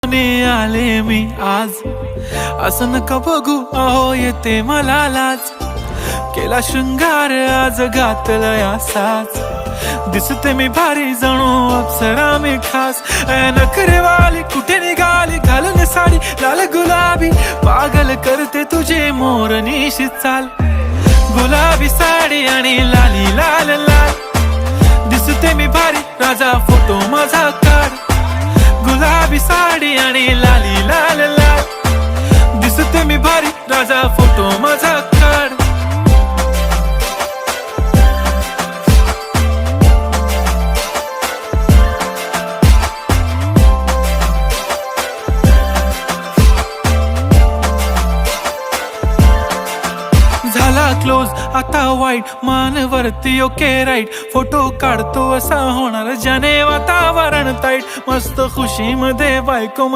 आले मी आज, असं नका बघू अहो येते मला लाज. केला शृंगार आज घातला साज, दिसते मी भारी जणू अप्सरा मी खास. नखरेवाली कुठे निघाली घालून साडी लाल गुलाबी, पागल करते तुझे मोरनीशी चाल. गुलाबी साडी आणि लाली लाल लाल, दिसते मी भारी राजा फोटो माझा काढ. गुलाबी साडी आणि लाली लाल लाल, दिसते मी भारी राजा फोटो माझा काढ. झाला क्लोज आता वाईट, मानवरती ओके राईट. फोटो काढतो असा होणार ज्याने वातावरण ताईट. मस्त खुशी मध्ये बायको